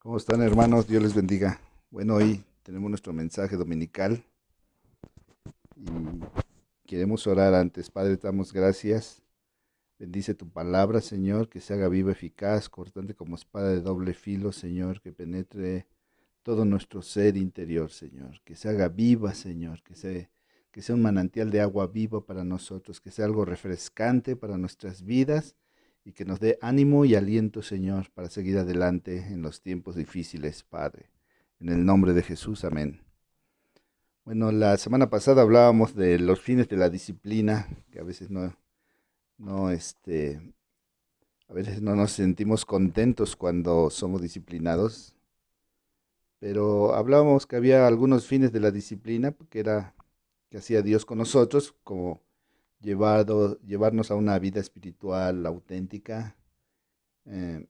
¿Cómo están, hermanos? Dios les bendiga. Bueno, hoy tenemos nuestro mensaje dominical y queremos orar antes. Padre, te damos gracias. Bendice tu palabra, Señor, que se haga viva, eficaz, cortante como espada de doble filo, Señor, que penetre todo nuestro ser interior, Señor. Que se haga viva, Señor, que sea un manantial de agua viva para nosotros, que sea algo refrescante para nuestras vidas y que nos dé ánimo y aliento, Señor, para seguir adelante en los tiempos difíciles, Padre. En el nombre de Jesús, amén. Bueno, la semana pasada hablábamos de los fines de la disciplina, que no, a veces no nos sentimos contentos cuando somos disciplinados, pero hablábamos que había algunos fines de la disciplina, que era que hacía Dios con nosotros, como llevarnos a una vida espiritual auténtica, eh,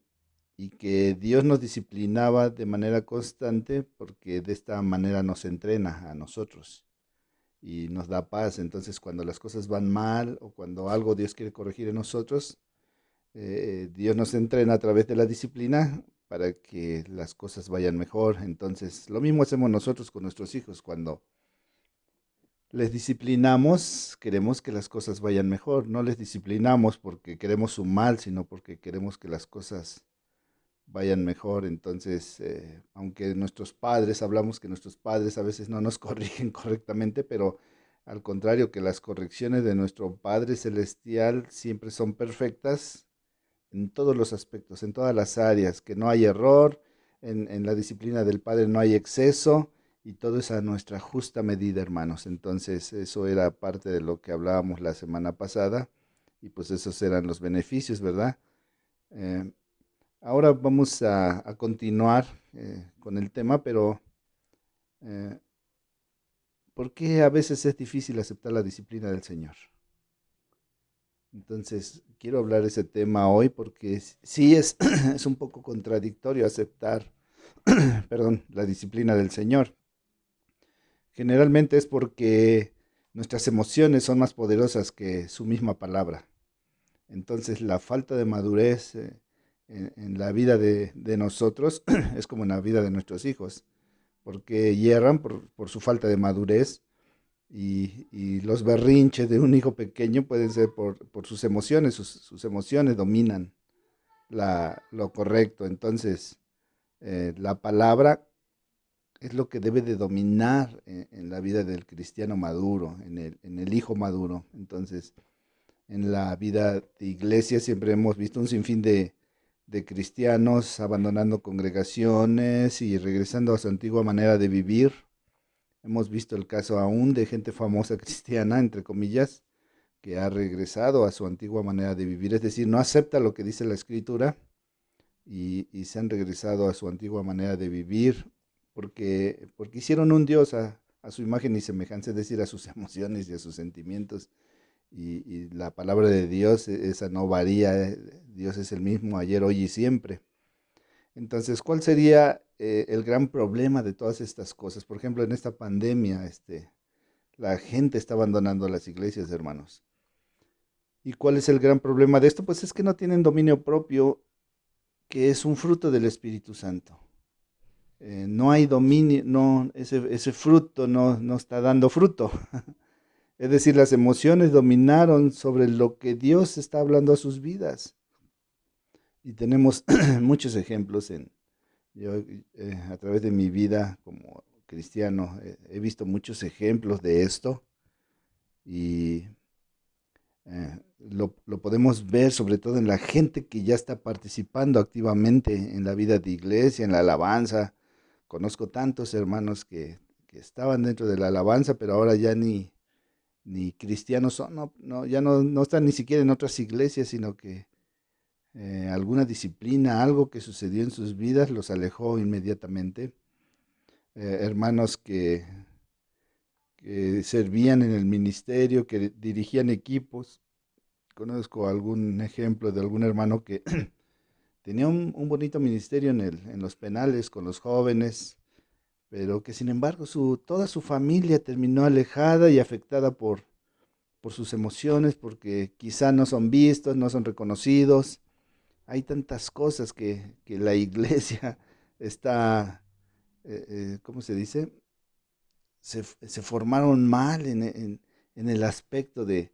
y que Dios nos disciplinaba de manera constante porque de esta manera nos entrena a nosotros y nos da paz. Entonces, cuando las cosas van mal o cuando algo Dios quiere corregir en nosotros, Dios nos entrena a través de la disciplina para que las cosas vayan mejor. Entonces, lo mismo hacemos nosotros con nuestros hijos. Cuando les disciplinamos, queremos que las cosas vayan mejor. No les disciplinamos porque queremos su mal, sino porque queremos que las cosas vayan mejor. Entonces, aunque nuestros padres, hablamos que nuestros padres a veces no nos corrigen correctamente, pero al contrario, que las correcciones de nuestro Padre Celestial siempre son perfectas en todos los aspectos, en todas las áreas, que no hay error, en la disciplina del Padre no hay exceso, y todo es a nuestra justa medida, hermanos. Entonces, eso era parte de lo que hablábamos la semana pasada, y pues esos eran los beneficios, ¿verdad? Eh, Ahora vamos a continuar con el tema, pero eh, ¿por qué a veces es difícil aceptar la disciplina del Señor? Entonces, quiero hablar de ese tema hoy porque sí es, es un poco contradictorio aceptar, perdón, la disciplina del Señor. Generalmente es porque nuestras emociones son más poderosas que su misma palabra. Entonces, la falta de madurez en la vida de nosotros es como en la vida de nuestros hijos, porque hierran por su falta de madurez, y los berrinches de un hijo pequeño pueden ser por sus emociones. Sus emociones dominan lo correcto. Entonces, la palabra es lo que debe de dominar en la vida del cristiano maduro, en el hijo maduro. Entonces, en la vida de iglesia siempre hemos visto un sinfín de cristianos abandonando congregaciones y regresando a su antigua manera de vivir. Hemos visto el caso aún de gente famosa cristiana, entre comillas, que ha regresado a su antigua manera de vivir, es decir, no acepta lo que dice la escritura, y se han regresado a su antigua manera de vivir porque hicieron un Dios a su imagen y semejanza, es decir, a sus emociones y a sus sentimientos. Y la palabra de Dios, esa no varía, Dios es el mismo ayer, hoy y siempre. Entonces, ¿cuál sería el gran problema de todas estas cosas? Por ejemplo, en esta pandemia, la gente está abandonando las iglesias, hermanos. ¿Y cuál es el gran problema de esto? Pues es que no tienen dominio propio, que es un fruto del Espíritu Santo. No hay dominio, no, ese fruto no está dando fruto. Es decir, las emociones dominaron sobre lo que Dios está hablando a sus vidas. Y tenemos muchos ejemplos yo, a través de mi vida como cristiano, he visto muchos ejemplos de esto, y lo podemos ver sobre todo en la gente que ya está participando activamente en la vida de iglesia, en la alabanza. Conozco tantos hermanos que estaban dentro de la alabanza, pero ahora ya ni cristianos son. No, no, ya no están ni siquiera en otras iglesias, sino que alguna disciplina, algo que sucedió en sus vidas los alejó inmediatamente. Hermanos que servían en el ministerio, que dirigían equipos. Conozco algún ejemplo de algún hermano que tenía un bonito ministerio en los penales con los jóvenes, pero que sin embargo toda su familia terminó alejada y afectada por sus emociones, porque quizá no son vistos, no son reconocidos. Hay tantas cosas que la iglesia está, ¿cómo se dice? Se formaron mal en el aspecto de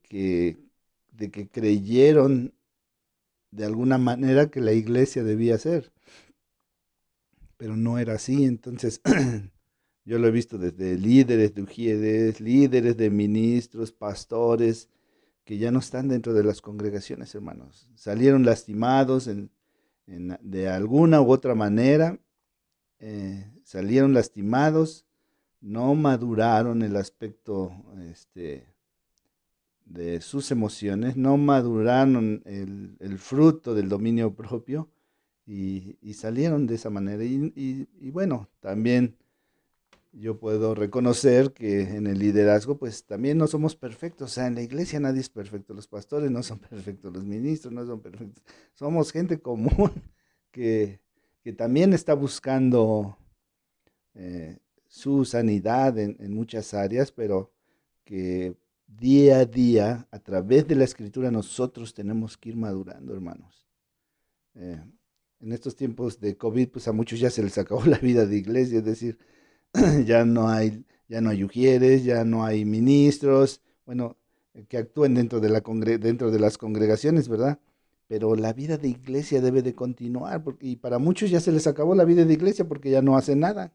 que, de que creyeron de alguna manera que la iglesia debía ser, pero no era así. Entonces, yo lo he visto desde líderes de ujieres, líderes de ministros, pastores, que ya no están dentro de las congregaciones, hermanos. Salieron lastimados de alguna u otra manera, salieron lastimados, no maduraron el aspecto de sus emociones, no maduraron el fruto del dominio propio y salieron de esa manera. Y bueno, también yo puedo reconocer que en el liderazgo, pues también no somos perfectos. O sea, en la iglesia nadie es perfecto. Los pastores no son perfectos, los ministros no son perfectos. Somos gente común que, que también está buscando su sanidad en muchas áreas, pero que día a día, a través de la escritura, nosotros tenemos que ir madurando, hermanos. Eh, en estos tiempos de COVID, pues a muchos ya se les acabó la vida de iglesia, es decir, ya no hay ujieres, ya no hay ministros, bueno, que actúen dentro de las congregaciones, ¿verdad? Pero la vida de iglesia debe de continuar, y para muchos ya se les acabó la vida de iglesia porque ya no hacen nada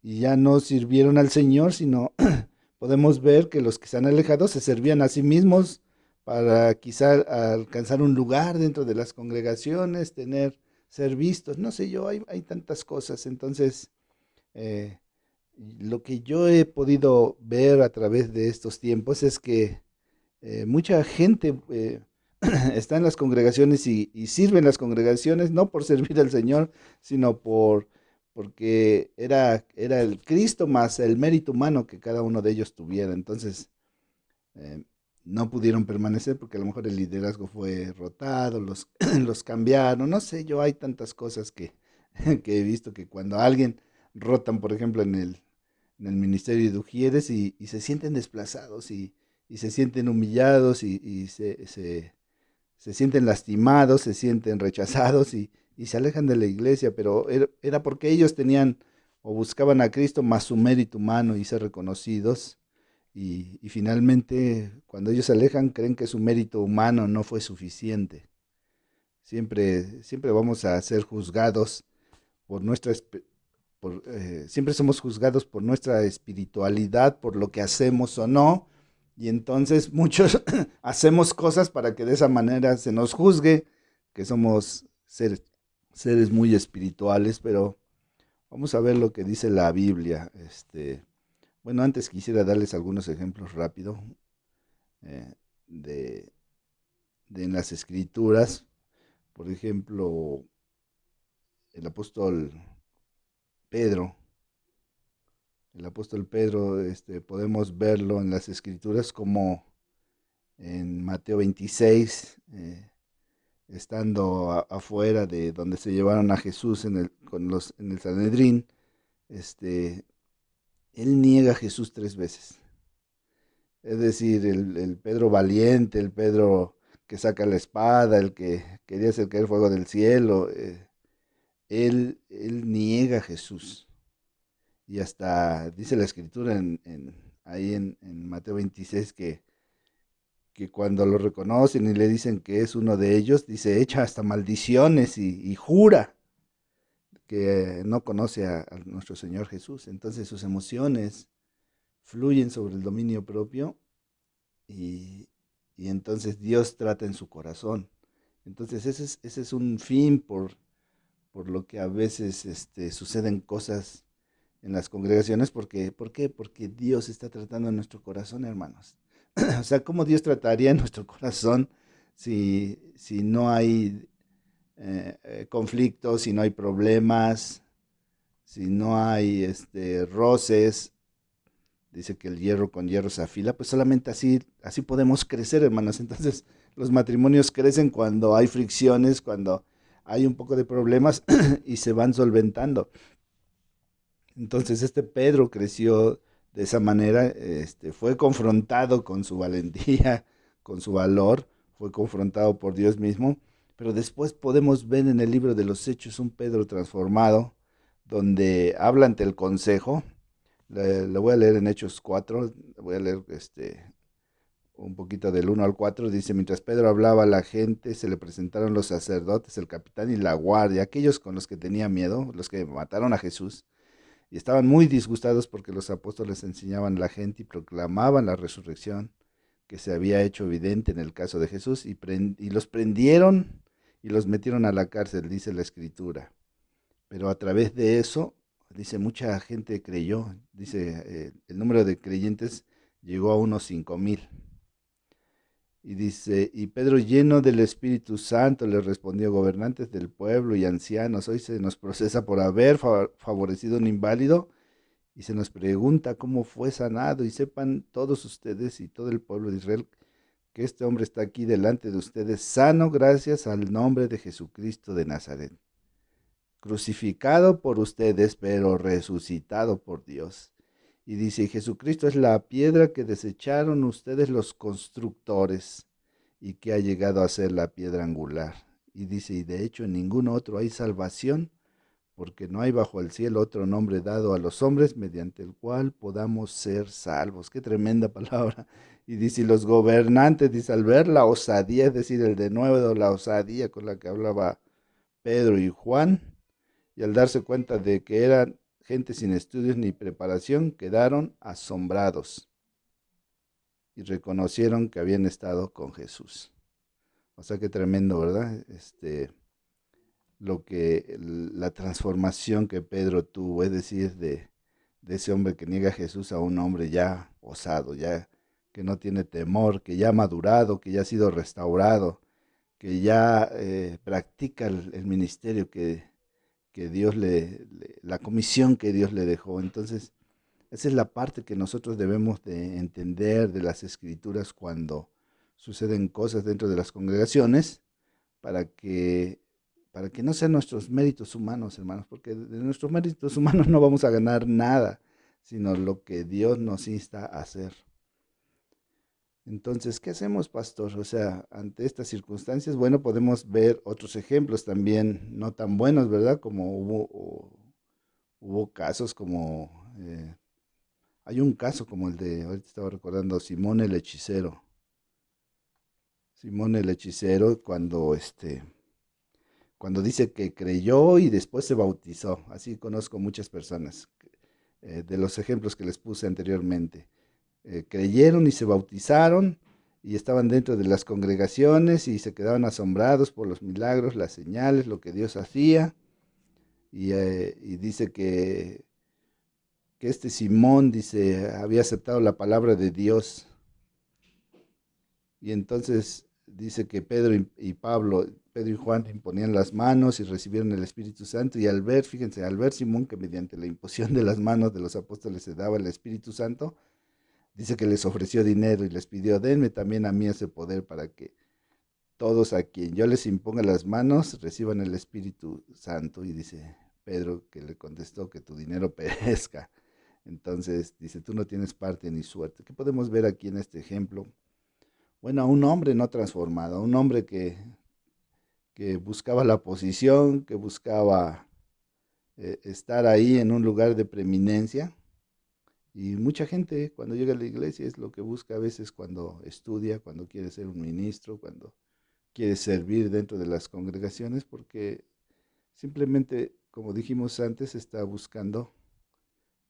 y ya no sirvieron al Señor, sino podemos ver que los que se han alejado se servían a sí mismos para quizá alcanzar un lugar dentro de las congregaciones, ser vistos, no sé yo, hay tantas cosas. Entonces, eh, lo que yo he podido ver a través de estos tiempos es que mucha gente está en las congregaciones y sirve en las congregaciones no por servir al Señor, sino porque era el Cristo más el mérito humano que cada uno de ellos tuviera. Entonces, eh, no pudieron permanecer porque a lo mejor el liderazgo fue rotado, los cambiaron, no sé, yo hay tantas cosas que he visto que cuando a alguien rotan, por ejemplo, en el ministerio de Ujieres y se sienten desplazados y se sienten humillados y se sienten lastimados, se sienten rechazados y se alejan de la iglesia, pero era porque ellos tenían o buscaban a Cristo más su mérito humano y ser reconocidos. Y finalmente, cuando ellos se alejan, creen que su mérito humano no fue suficiente. Siempre vamos a ser juzgados por siempre somos juzgados por nuestra espiritualidad, por lo que hacemos o no, y entonces muchos hacemos cosas para que de esa manera se nos juzgue, que somos seres muy espirituales, pero vamos a ver lo que dice la Biblia. Bueno, antes quisiera darles algunos ejemplos rápido eh, de, de en las escrituras. Por ejemplo, el apóstol Pedro. El apóstol Pedro, podemos verlo en las escrituras como en Mateo 26, estando afuera de donde se llevaron a Jesús en el Sanedrín, este, él niega a Jesús 3 veces. Es decir, el Pedro valiente, el Pedro que saca la espada, el que quería hacer caer fuego del cielo, él niega a Jesús. Y hasta dice la escritura ahí en Mateo 26 que cuando lo reconocen y le dicen que es uno de ellos, dice, echa hasta maldiciones y jura que no conoce a nuestro Señor Jesús. Entonces sus emociones fluyen sobre el dominio propio y, y entonces Dios trata en su corazón. Entonces ese es un fin por lo que a veces suceden cosas en las congregaciones, porque, ¿por qué? Porque Dios está tratando en nuestro corazón, hermanos. O sea, ¿cómo Dios trataría en nuestro corazón si no hay conflictos, si no hay problemas, si no hay roces? Dice que el hierro con hierro se afila, pues solamente así podemos crecer, hermanos. Entonces, los matrimonios crecen cuando hay fricciones, cuando hay un poco de problemas y se van solventando. Entonces Pedro creció de esa manera, fue confrontado con su valentía, con su valor, fue confrontado por Dios mismo, Pero después podemos ver en el libro de los Hechos un Pedro transformado, donde habla ante el consejo. Le voy a leer en Hechos 4, voy a leer un poquito del 1 al 4. Dice, mientras Pedro hablaba a la gente, se le presentaron los sacerdotes, el capitán y la guardia, aquellos con los que tenía miedo, los que mataron a Jesús, y estaban muy disgustados porque los apóstoles enseñaban a la gente y proclamaban la resurrección que se había hecho evidente en el caso de Jesús, y los prendieron y los metieron a la cárcel, dice la escritura. Pero a través de eso, dice, mucha gente creyó, dice, el número de creyentes llegó a unos 5,000. Y dice, y Pedro lleno del Espíritu Santo le respondió, gobernantes del pueblo y ancianos, hoy se nos procesa por haber favorecido a un inválido y se nos pregunta cómo fue sanado, y sepan todos ustedes y todo el pueblo de Israel que este hombre está aquí delante de ustedes sano gracias al nombre de Jesucristo de Nazaret, crucificado por ustedes, pero resucitado por Dios. Y dice, Jesucristo es la piedra que desecharon ustedes los constructores y que ha llegado a ser la piedra angular. Y dice, y de hecho en ningún otro hay salvación, porque no hay bajo el cielo otro nombre dado a los hombres mediante el cual podamos ser salvos. Qué tremenda palabra. Y dice, y los gobernantes, dice, al ver la osadía, es decir, el de nuevo, la osadía con la que hablaba Pedro y Juan, y al darse cuenta de que eran gente sin estudios ni preparación, quedaron asombrados y reconocieron que habían estado con Jesús. O sea, qué tremendo, ¿verdad? La transformación que Pedro tuvo, es decir, de ese hombre que niega a Jesús a un hombre ya osado, ya que no tiene temor, que ya ha madurado, que ya ha sido restaurado, que ya practica el ministerio que Dios la comisión que Dios le dejó. Entonces, esa es la parte que nosotros debemos de entender de las escrituras cuando suceden cosas dentro de las congregaciones, para que, para que no sean nuestros méritos humanos, hermanos, porque de nuestros méritos humanos no vamos a ganar nada, sino lo que Dios nos insta a hacer. Entonces, ¿qué hacemos, pastor? O sea, ante estas circunstancias, bueno, podemos ver otros ejemplos también no tan buenos, ¿verdad? Como hubo casos como, hay un caso como el de, ahorita estaba recordando, Simón el hechicero. Simón el hechicero cuando dice que creyó y después se bautizó. Así conozco muchas personas, de los ejemplos que les puse anteriormente. Creyeron y se bautizaron y estaban dentro de las congregaciones y se quedaban asombrados por los milagros, las señales, lo que Dios hacía. Y dice que este Simón, dice, había aceptado la palabra de Dios. Y entonces dice que Pedro y Juan imponían las manos y recibieron el Espíritu Santo. Y al ver, fíjense, al ver Simón que mediante la imposición de las manos de los apóstoles se daba el Espíritu Santo, dice que les ofreció dinero y les pidió, denme también a mí ese poder para que todos a quien yo les imponga las manos reciban el Espíritu Santo. Y dice Pedro que le contestó que tu dinero perezca. Entonces dice, tú no tienes parte ni suerte. ¿Qué podemos ver aquí en este ejemplo? Bueno, a un hombre no transformado, a un hombre que buscaba la posición, que buscaba estar ahí en un lugar de preeminencia. Y mucha gente cuando llega a la iglesia es lo que busca a veces cuando estudia, cuando quiere ser un ministro, cuando quiere servir dentro de las congregaciones, porque simplemente, como dijimos antes, está buscando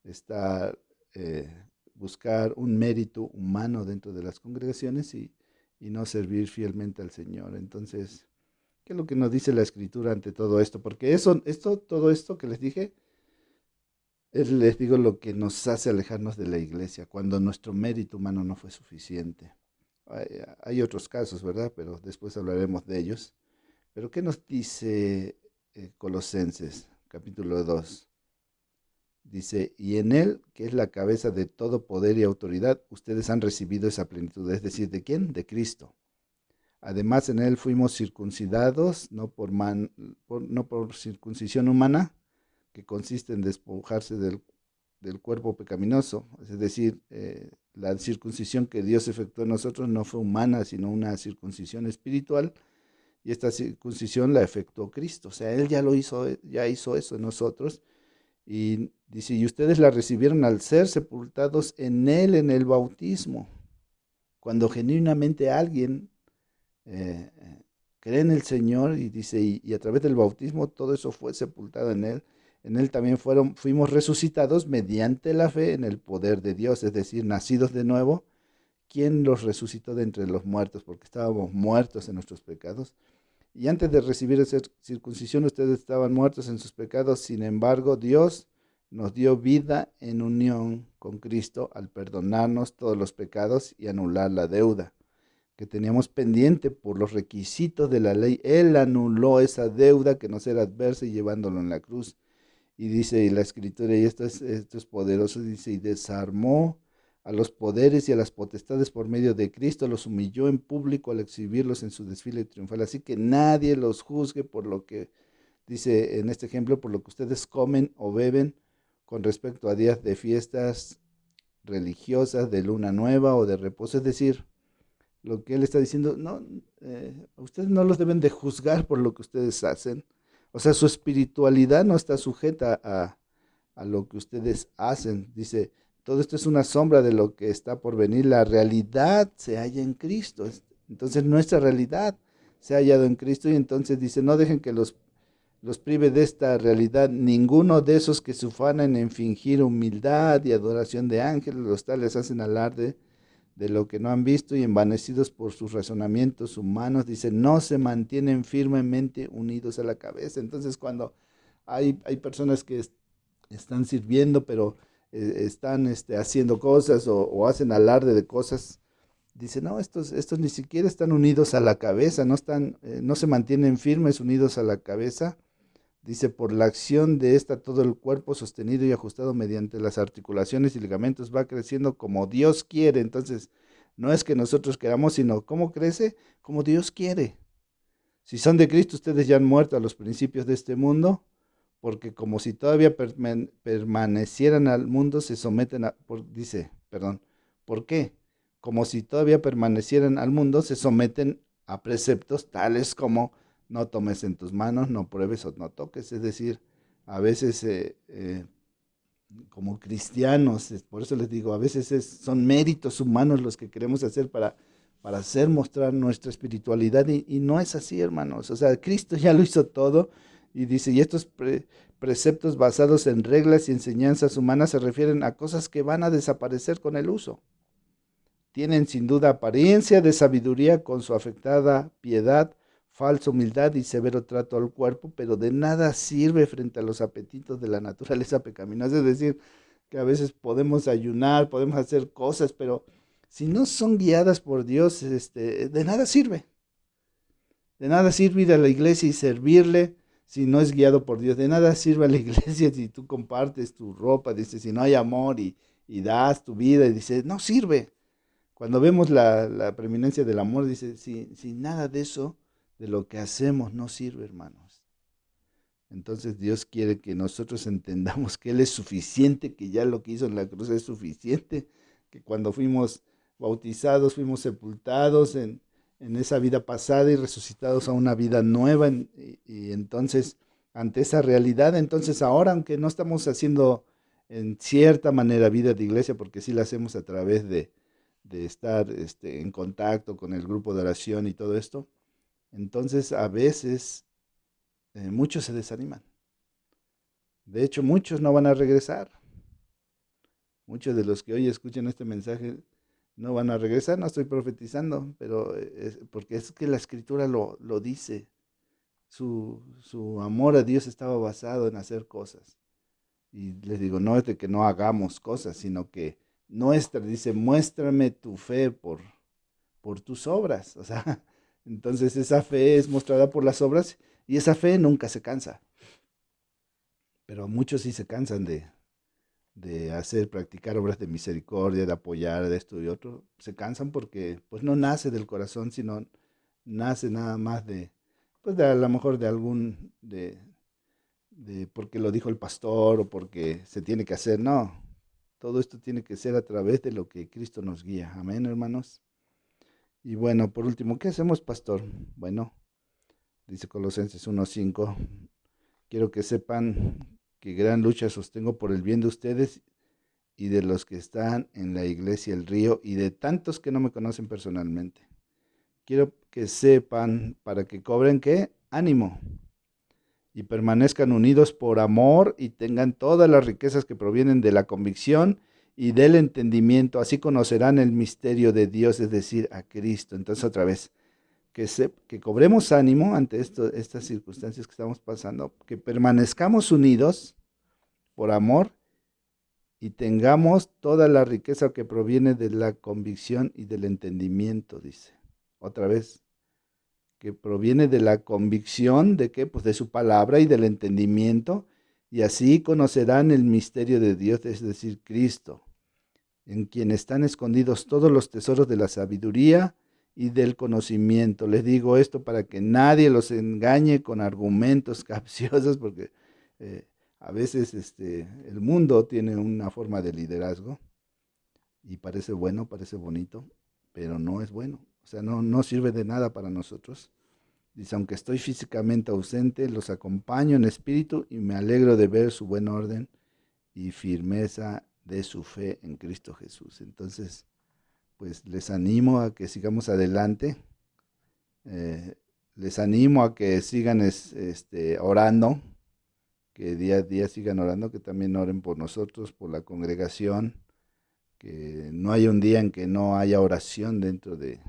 estar, buscar un mérito humano dentro de las congregaciones y no servir fielmente al Señor. Entonces, ¿qué es lo que nos dice la Escritura ante todo esto? Porque todo esto que les dije, les digo lo que nos hace alejarnos de la iglesia, cuando nuestro mérito humano no fue suficiente. Hay otros casos, ¿verdad? Pero después hablaremos de ellos. Pero ¿qué nos dice Colosenses, capítulo 2? Dice, y en él, que es la cabeza de todo poder y autoridad, ustedes han recibido esa plenitud. Es decir, ¿de quién? De Cristo. Además, en él fuimos circuncidados, no por circuncisión humana, que consiste en despojarse del cuerpo pecaminoso. Es decir, la circuncisión que Dios efectuó en nosotros no fue humana, sino una circuncisión espiritual. y esta circuncisión la efectuó Cristo. O sea, Él ya lo hizo, ya hizo eso en nosotros. Y dice, y ustedes la recibieron al ser sepultados en Él en el bautismo. Cuando genuinamente alguien cree en el Señor y dice, y a través del bautismo todo eso fue sepultado en Él también fuimos resucitados mediante la fe en el poder de Dios, es decir, nacidos de nuevo. ¿Quién los resucitó de entre los muertos? Porque estábamos muertos en nuestros pecados. Y antes de recibir esa circuncisión, ustedes estaban muertos en sus pecados. Sin embargo, Dios nos dio vida en unión con Cristo al perdonarnos todos los pecados y anular la deuda que teníamos pendiente por los requisitos de la ley. Él anuló esa deuda que nos era adversa y llevándolo en la cruz. Y dice la escritura, y esto es poderoso, dice, y desarmó a los poderes y a las potestades por medio de Cristo, los humilló en público al exhibirlos en su desfile triunfal. Así que nadie los juzgue por lo que, dice en este ejemplo, por lo que ustedes comen o beben con respecto a días de fiestas religiosas, de luna nueva o de reposo. Es decir, lo que él está diciendo, no, ustedes no los deben de juzgar por lo que ustedes hacen. O sea, su espiritualidad no está sujeta a lo que ustedes hacen. Dice, todo esto es una sombra de lo que está por venir. La realidad se halla en Cristo. Entonces nuestra realidad se ha hallado en Cristo y entonces dice, no dejen que los prive de esta realidad ninguno de esos que se ufanan en fingir humildad y adoración de ángeles, los tales hacen alarde de lo que no han visto y envanecidos por sus razonamientos humanos, dice, no se mantienen firmemente unidos a la cabeza. Entonces, cuando hay personas que están sirviendo, pero están haciendo cosas o hacen alarde de cosas, dice, no, estos ni siquiera están unidos a la cabeza, no se mantienen firmes unidos a la cabeza. Dice, por la acción de esta todo el cuerpo sostenido y ajustado mediante las articulaciones y ligamentos va creciendo como Dios quiere. Entonces, no es que nosotros queramos, sino cómo crece, como Dios quiere. Si son de Cristo, ustedes ya han muerto a los principios de este mundo, porque como si todavía permanecieran al mundo, se someten dice, perdón, ¿por qué? Como si todavía permanecieran al mundo, se someten a preceptos tales como no tomes en tus manos, no pruebes o no toques. Es decir, a veces como cristianos, por eso les digo, a veces son méritos humanos los que queremos hacer para hacer mostrar nuestra espiritualidad y no es así, hermanos. O sea, Cristo ya lo hizo todo y dice, y estos preceptos basados en reglas y enseñanzas humanas se refieren a cosas que van a desaparecer con el uso. Tienen sin duda apariencia de sabiduría con su afectada piedad, falsa humildad y severo trato al cuerpo, pero de nada sirve frente a los apetitos de la naturaleza pecaminosa. Es decir, que a veces podemos ayunar, podemos hacer cosas, pero si no son guiadas por Dios, de nada sirve. De nada sirve ir a la iglesia y servirle si no es guiado por Dios. De nada sirve a la iglesia si tú compartes tu ropa, dice, si no hay amor y das tu vida, y dice, no sirve. Cuando vemos la preeminencia del amor, dice, si nada de eso, de lo que hacemos, no sirve, hermanos. Entonces Dios quiere que nosotros entendamos que Él es suficiente, que ya lo que hizo en la cruz es suficiente, que cuando fuimos bautizados, fuimos sepultados en esa vida pasada y resucitados a una vida nueva. Y entonces, ante esa realidad, entonces ahora, aunque no estamos haciendo en cierta manera vida de iglesia, porque sí la hacemos a través de estar en contacto con el grupo de oración y todo esto, entonces a veces muchos se desaniman. De hecho, muchos no van a regresar. Muchos de los que hoy escuchan este mensaje no van a regresar. No estoy profetizando, pero porque es que la escritura lo dice. Su amor a Dios estaba basado en hacer cosas. Y les digo, no es de que no hagamos cosas, sino que dice, muéstrame tu fe por tus obras. O sea, entonces esa fe es mostrada por las obras y esa fe nunca se cansa. Pero muchos sí se cansan de hacer, practicar obras de misericordia, de apoyar, de esto y otro. Se cansan porque pues no nace del corazón, sino nace nada más pues de a lo mejor de de porque lo dijo el pastor o porque se tiene que hacer. No, todo esto tiene que ser a través de lo que Cristo nos guía. Amén, hermanos. Y bueno, por último, ¿qué hacemos, pastor? Bueno, Dice Colosenses 1:5, quiero que sepan que gran lucha sostengo por el bien de ustedes y de los que están en la iglesia El Río y de tantos que no me conocen personalmente. Quiero que sepan para que cobren ¿qué? Ánimo y permanezcan unidos por amor y tengan todas las riquezas que provienen de la convicción y del entendimiento. Así conocerán el misterio de Dios, es decir, a Cristo. Entonces otra vez, que cobremos ánimo ante estas circunstancias que estamos pasando, que permanezcamos unidos por amor y tengamos toda la riqueza que proviene de la convicción y del entendimiento, dice. Otra vez, que proviene de la convicción de que, pues de su palabra y del entendimiento, y así conocerán el misterio de Dios, es decir, Cristo, en quien están escondidos todos los tesoros de la sabiduría y del conocimiento. Les digo esto para que nadie los engañe con argumentos capciosos, porque a veces el mundo tiene una forma de liderazgo y parece bueno, parece bonito, pero no es bueno. O sea, no sirve de nada para nosotros. Dice, aunque estoy físicamente ausente, los acompaño en espíritu y me alegro de ver su buen orden y firmeza de su fe en Cristo Jesús. Entonces, pues les animo a que sigamos adelante. Les animo a que sigan orando, que día a día sigan orando, que también oren por nosotros, por la congregación, que no haya un día en que no haya oración dentro del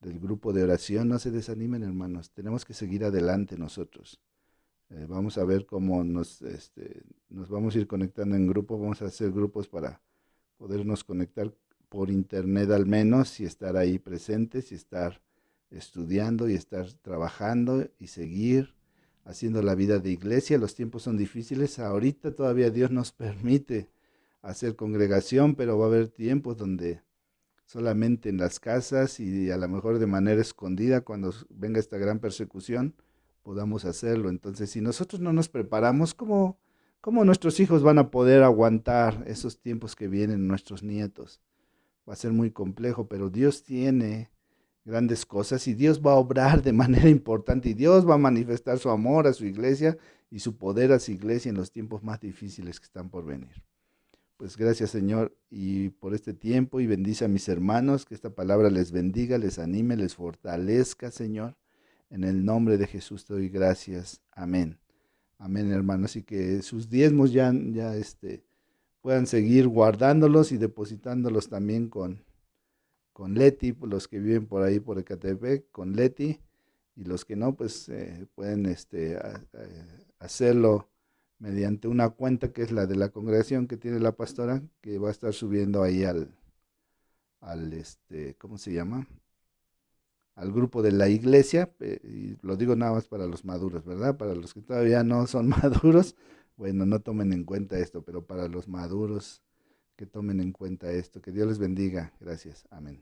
grupo de oración. No se desanimen, hermanos, tenemos que seguir adelante nosotros. Vamos a ver cómo nos vamos a ir conectando en grupo, vamos a hacer grupos para podernos conectar por internet al menos y estar ahí presentes y estar estudiando y estar trabajando y seguir haciendo la vida de iglesia. Los tiempos son difíciles, ahorita todavía Dios nos permite hacer congregación, pero va a haber tiempos donde solamente en las casas y a lo mejor de manera escondida cuando venga esta gran persecución podamos hacerlo. Entonces, si nosotros no nos preparamos, ¿cómo nuestros hijos van a poder aguantar esos tiempos que vienen, nuestros nietos? Va a ser muy complejo, pero Dios tiene grandes cosas y Dios va a obrar de manera importante y Dios va a manifestar su amor a su iglesia y su poder a su iglesia en los tiempos más difíciles que están por venir. Pues gracias, Señor, y por este tiempo, y bendice a mis hermanos, que esta palabra les bendiga, les anime, les fortalezca, Señor. En el nombre de Jesús te doy gracias. Amén. Amén, hermanos, y que sus diezmos ya puedan seguir guardándolos y depositándolos también con Leti, los que viven por ahí por Ecatepec, con Leti, y los que no, pues pueden hacerlo mediante una cuenta que es la de la congregación que tiene la pastora, que va a estar subiendo ahí ¿cómo se llama? Al grupo de la iglesia, y lo digo nada más para los maduros, ¿verdad? Para los que todavía no son maduros, bueno, no tomen en cuenta esto, pero para los maduros, que tomen en cuenta esto. Que Dios les bendiga. Gracias. Amén.